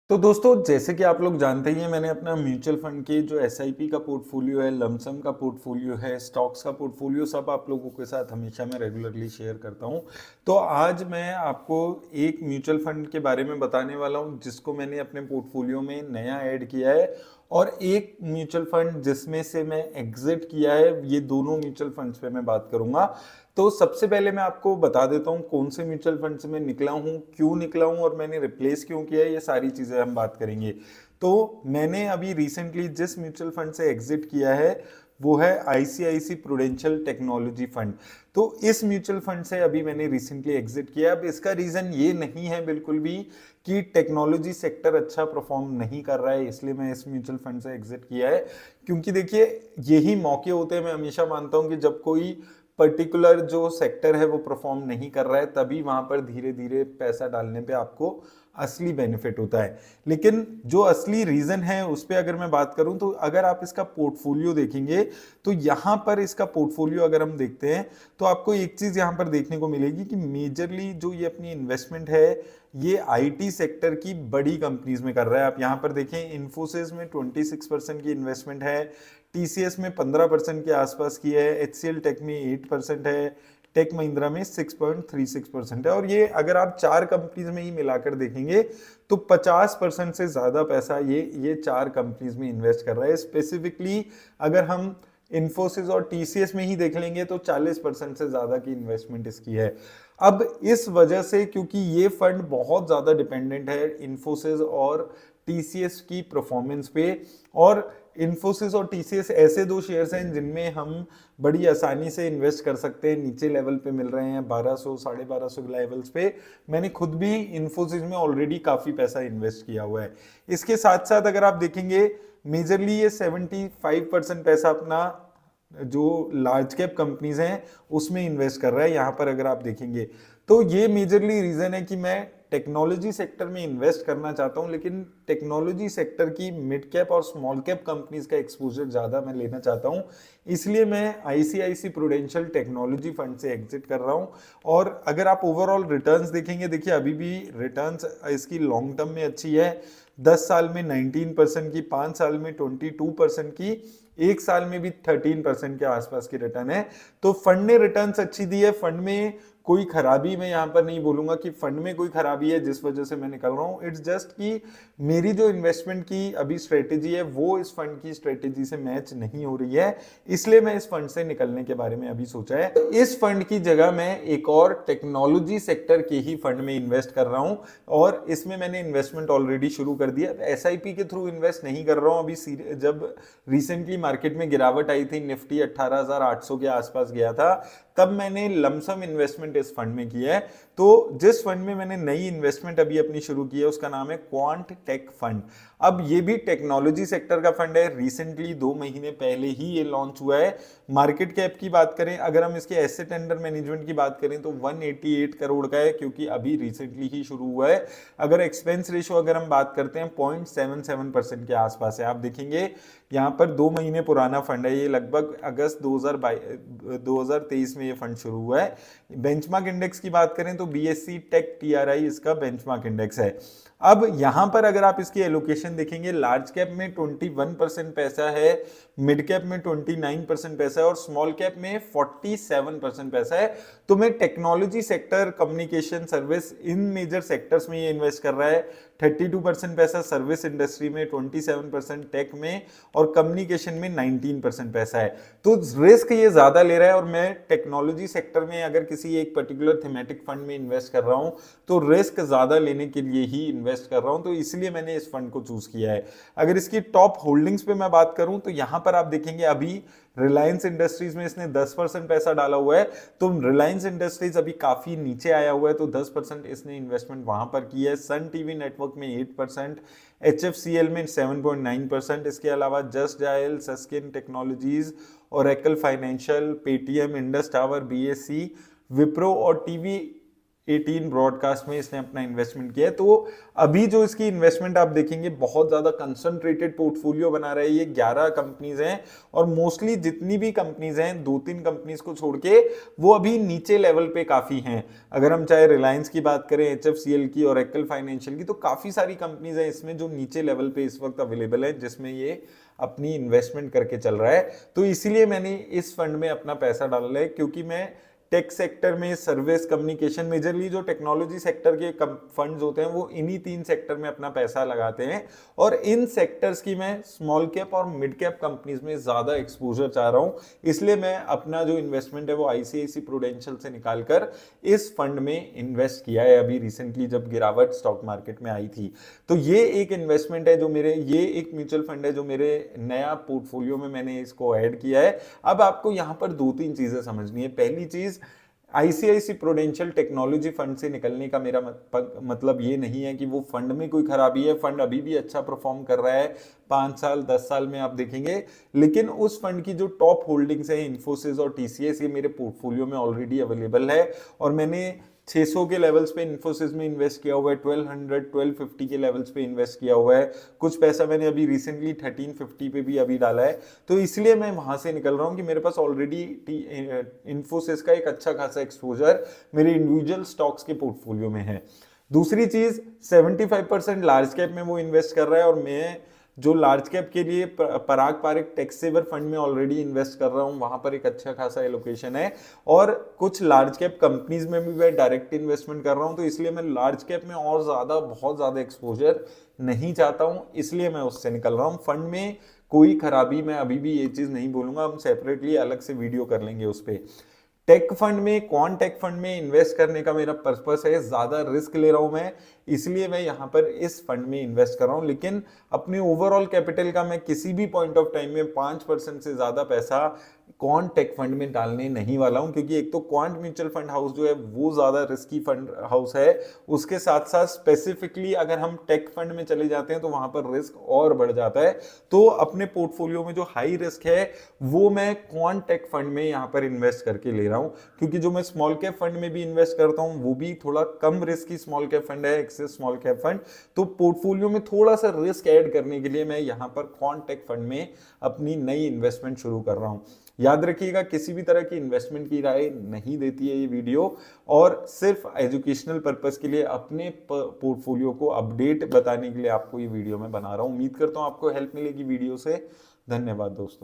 तो दोस्तों जैसे कि आप लोग जानते ही हैं मैंने अपना म्यूचुअल फंड के जो एसआईपी का पोर्टफोलियो है, लमसम का पोर्टफोलियो है, स्टॉक्स का पोर्टफोलियो सब आप लोगों के साथ हमेशा मैं रेगुलरली शेयर करता हूं। तो आज मैं आपको एक म्यूचुअल फंड के बारे में बताने वाला हूं जिसको मैंने अपने पोर्टफोलियो में नया ऐड किया है, और एक म्यूचुअल फंड जिसमें से मैं एग्जिट किया है। ये दोनों म्यूचुअल फंड्स पे मैं बात करूंगा। तो सबसे पहले मैं आपको बता देता हूँ कौन से म्यूचुअल फंड से मैं निकला हूँ, क्यों निकला हूँ और मैंने रिप्लेस क्यों किया है, ये सारी चीज़ें हम बात करेंगे। तो मैंने अभी रिसेंटली जिस म्यूचुअल फंड से एग्जिट किया है वो है आईसीआईसी प्रूडेंशियल टेक्नोलॉजी फंड। तो इस म्यूचुअल फंड से अभी मैंने रिसेंटली एग्जिट किया। अब इसका रीज़न ये नहीं है बिल्कुल भी कि टेक्नोलॉजी सेक्टर अच्छा परफॉर्म नहीं कर रहा है इसलिए मैं इस म्यूचुअल फंड से एग्जिट किया है, क्योंकि देखिए यही मौके होते हैं। मैं हमेशा मानता हूँ कि जब कोई पर्टिकुलर जो सेक्टर है वो परफॉर्म नहीं कर रहा है तभी वहां पर धीरे धीरे पैसा डालने पे आपको असली बेनिफिट होता है। लेकिन जो असली रीजन है उस पर अगर मैं बात करूं तो अगर आप इसका पोर्टफोलियो देखेंगे तो यहां पर इसका पोर्टफोलियो अगर हम देखते हैं तो आपको एक चीज यहां पर देखने को मिलेगी कि मेजरली जो ये अपनी इन्वेस्टमेंट है ये आईटी सेक्टर की बड़ी कंपनीज में कर रहा है। आप यहां पर देखें, इन्फोसिस में 26% की इन्वेस्टमेंट है, टीसीएस में 15% के आसपास की है, एचसीएल टेक में 8% है, टेक महिंद्रा में 6.36% है। और ये अगर आप चार कंपनीज में ही मिलाकर देखेंगे तो 50% से ज्यादा पैसा ये चार कंपनीज में इन्वेस्ट कर रहा है। स्पेसिफिकली अगर हम इन्फोसिस और टीसीएस में ही देख लेंगे तो 40% से ज्यादा की इन्वेस्टमेंट इसकी है। अब इस वजह से क्योंकि ये फंड बहुत ज्यादा डिपेंडेंट है इन्फोसिस और टीसीएस की परफॉर्मेंस पे, और इन्फोसिस और टीसीएस ऐसे दो शेयर्स हैं जिनमें हम बड़ी आसानी से इन्वेस्ट कर सकते हैं। नीचे लेवल पे मिल रहे हैं 1200 1250 लेवल्स पे। मैंने खुद भी इन्फोसिस में ऑलरेडी काफी पैसा इन्वेस्ट किया हुआ है। इसके साथ साथ अगर आप देखेंगे मेजरली ये 75% पैसा अपना जो लार्ज कैप कंपनीज हैं उसमें इन्वेस्ट कर रहा है यहाँ पर अगर आप देखेंगे। तो ये मेजरली रीजन है कि मैं टेक्नोलॉजी सेक्टर में इन्वेस्ट करना चाहता हूं, लेकिन टेक्नोलॉजी सेक्टर की मिड कैप और स्मॉल कैप कंपनीज का एक्सपोजर ज्यादा मैं लेना चाहता हूं। इसलिए मैं आईसीआईसी प्रूडेंशियल टेक्नोलॉजी फंड से एग्जिट कर रहा हूं। और अगर आप ओवरऑल रिटर्न्स देखेंगे, देखिए अभी भी रिटर्न्स इसकी लॉन्ग टर्म में अच्छी है। 10 साल में 19% की, 5 साल में 22% की, एक साल में भी 13% के आसपास की रिटर्न है। तो फंड ने रिटर्न्स अच्छी दी है। फंड में कोई खराबी मैं यहाँ पर नहीं बोलूंगा कि फंड में कोई खराबी है जिस वजह से मैं निकल रहा हूँ। इट्स जस्ट कि मेरी जो इन्वेस्टमेंट की अभी स्ट्रेटेजी है वो इस फंड की स्ट्रेटेजी से मैच नहीं हो रही है, इसलिए मैं इस फंड से निकलने के बारे में अभी सोचा है। इस फंड की जगह मैं एक और टेक्नोलॉजी सेक्टर के ही फंड में इन्वेस्ट कर रहा हूँ, और इसमें मैंने इन्वेस्टमेंट ऑलरेडी शुरू कर दिया। एसआईपी के थ्रू इन्वेस्ट नहीं कर रहा हूँ अभी। जब रिसेंटली मार्केट में गिरावट आई थी, निफ्टी 18,800 के आसपास गया था, तब मैंने लमसम इन्वेस्टमेंट इस फंड में की है। तो जिस फंड में मैंने नई इन्वेस्टमेंट अभी अपनी शुरू की है उसका नाम है क्वांट टेक फंड। अब ये भी टेक्नोलॉजी सेक्टर का फंड है। रिसेंटली 2 महीने पहले ही ये लॉन्च हुआ है। मार्केट कैप की बात करें, अगर हम इसके एसेट अंडर मैनेजमेंट की बात करें तो 188 करोड़ का है, क्योंकि अभी रिसेंटली ही शुरू हुआ है। अगर एक्सपेंस रेशियो अगर हम बात करते हैं 0.77% के आसपास है। आप देखेंगे यहाँ पर 2 महीने पुराना फंड है। ये लगभग अगस्त 2023 में ये फंड शुरू हुआ है। बेंचमार्क इंडेक्स की बात करें तो बीएससी टेक टीआरआई इसका बेंचमार्क इंडेक्स है। अब यहां पर अगर आप इसकी एलोकेशन देखेंगे, लार्ज कैप में 21% पैसा है, मिड कैप में 29% पैसा है और स्मॉल कैप में 47% पैसा है। तो मैं टेक्नोलॉजी सेक्टर, कम्युनिकेशन, सर्विस, इन मेजर सेक्टर्स में ये इन्वेस्ट कर रहा है। 32% पैसा सर्विस इंडस्ट्री में, 27% टेक में और कम्युनिकेशन में 19% पैसा है। तो रिस्क ये ज्यादा ले रहा है, और मैं टेक्नोलॉजी सेक्टर में अगर किसी एक पर्टिकुलर थीमेटिक फंड में इन्वेस्ट कर रहा हूं तो रिस्क ज्यादा लेने के लिए ही इन्वेस्ट कर रहा हूं। तो इसलिए मैंने इस फंड को चूज किया है। अगर इसकी टॉप होल्डिंग्स पे मैं बात करूं तो यहां पर आप देखेंगे अभी रिलायंस इंडस्ट्रीज में इसने 10% पैसा डाला हुआ है। तो रिलायंस इंडस्ट्रीज अभी काफी नीचे आया हुआ है, तो 10% इसने इन्वेस्टमेंट वहां पर की है। सन टीवी नेटवर्क में 8%, एचएफसीएल में 7.9%, इसके अलावा Just Dial, Sasken technologies, Oracle financial, Paytm, Indus tower, BSC, Wipro और टीवी 18 ब्रॉडकास्ट में इसने अपना इन्वेस्टमेंट किया है। तो अभी जो इसकी इन्वेस्टमेंट आप देखेंगे बहुत ज्यादा कंसंट्रेटेड पोर्टफोलियो बना रहा है। ये 11 कंपनीज हैं और मोस्टली जितनी भी कंपनीज हैं 2-3 कंपनीज को छोड़ के वो अभी नीचे लेवल पे काफी हैं। अगर हम चाहे रिलायंस की बात करें, HFCL की, ओरेकल फाइनेंशियल की, तो काफी सारी कंपनीज हैं इसमें जो नीचे लेवल पे इस वक्त अवेलेबल है, जिसमें ये अपनी इन्वेस्टमेंट करके चल रहा है। तो इसीलिए मैंने इस फंड में अपना पैसा डाला है, क्योंकि मैं टेक सेक्टर में, सर्विस, कम्युनिकेशन, मेजरली जो टेक्नोलॉजी सेक्टर के फंड्स होते हैं वो इन्हीं 3 सेक्टर में अपना पैसा लगाते हैं। और इन सेक्टर्स की मैं स्मॉल कैप और मिड कैप कंपनीज में ज्यादा एक्सपोजर चाह रहा हूं, इसलिए मैं अपना जो इन्वेस्टमेंट है वो ICICI प्रूडेंशियल से निकालकर इस फंड में इन्वेस्ट किया है अभी रिसेंटली, जब गिरावट स्टॉक मार्केट में आई थी। तो ये एक इन्वेस्टमेंट है जो ये एक म्यूचुअल फंड है जो मेरे नया पोर्टफोलियो में मैंने इसको ऐड किया है। अब आपको यहां पर 2-3 चीजें समझनी है। पहली चीज, ICICI प्रूडेंशियल टेक्नोलॉजी फंड से निकलने का मेरा मतलब ये नहीं है कि वो फंड में कोई खराबी है। फंड अभी भी अच्छा परफॉर्म कर रहा है, 5 साल 10 साल में आप देखेंगे। लेकिन उस फंड की जो टॉप होल्डिंग्स है, इन्फोसिस और TCS, ये मेरे पोर्टफोलियो में ऑलरेडी अवेलेबल है और मैंने 600 के लेवल्स पे इन्फोसिस में इन्वेस्ट किया हुआ है, 1250 के लेवल्स पे इन्वेस्ट किया हुआ है। कुछ पैसा मैंने अभी रिसेंटली 1350 पे भी अभी डाला है। तो इसलिए मैं वहां से निकल रहा हूं कि मेरे पास ऑलरेडी इन्फोसिस का एक अच्छा खासा एक्सपोजर मेरे इंडिविजुअल स्टॉक्स के पोर्टफोलियो में है। दूसरी चीज, 75% लार्ज कैप में वो इन्वेस्ट कर रहा है और मैं जो लार्ज कैप के लिए पराग पारिक टैक्स सेवर फंड में ऑलरेडी इन्वेस्ट कर रहा हूं, वहां पर एक अच्छा खासा एलोकेशन है। और कुछ लार्ज कैप कंपनीज में भी मैं डायरेक्ट इन्वेस्टमेंट कर रहा हूं, तो इसलिए मैं लार्ज कैप में और ज्यादा बहुत ज्यादा एक्सपोजर नहीं चाहता हूं, इसलिए मैं उससे निकल रहा हूं। फंड में कोई खराबी मैं अभी भी ये चीज नहीं बोलूंगा, हम सेपरेटली अलग से वीडियो कर लेंगे उस पर। टेक फंड में, क्वांट टेक फंड में इन्वेस्ट करने का मेरा पर्पस है, ज्यादा रिस्क ले रहा हूं मैं, इसलिए मैं यहां पर इस फंड में इन्वेस्ट कर रहा हूं। लेकिन अपने ओवरऑल कैपिटल का मैं किसी भी पॉइंट ऑफ टाइम में 5% से ज्यादा पैसा क्वांट टेक फंड में डालने नहीं वाला हूं, क्योंकि एक तो क्वांट म्यूचुअल फंड हाउस जो है वो ज्यादा रिस्की फंड हाउस है, उसके साथ साथ स्पेसिफिकली अगर हम टेक फंड में चले जाते हैं तो वहां पर रिस्क और बढ़ जाता है। तो अपने पोर्टफोलियो में जो हाई रिस्क है वो मैं क्वांट टेक फंड में यहां पर इन्वेस्ट करके ले रहा हूं, क्योंकि जो मैं स्मॉल कैप फंड में भी इन्वेस्ट करता हूं वो भी थोड़ा कम रिस्की स्मॉल कैप फंड है, एक्सेस स्मॉल कैप फंड। तो पोर्टफोलियो में थोड़ा सा रिस्क ऐड करने के लिए मैं यहां पर क्वांट टेक फंड में अपनी नई इन्वेस्टमेंट शुरू कर रहा हूं। याद रखिएगा, किसी भी तरह की इन्वेस्टमेंट की राय नहीं देती है ये वीडियो, और सिर्फ एजुकेशनल पर्पस के लिए, अपने पोर्टफोलियो को अपडेट बताने के लिए आपको ये वीडियो मैं बना रहा हूं। उम्मीद करता हूं आपको हेल्प मिलेगी वीडियो से। धन्यवाद दोस्तों।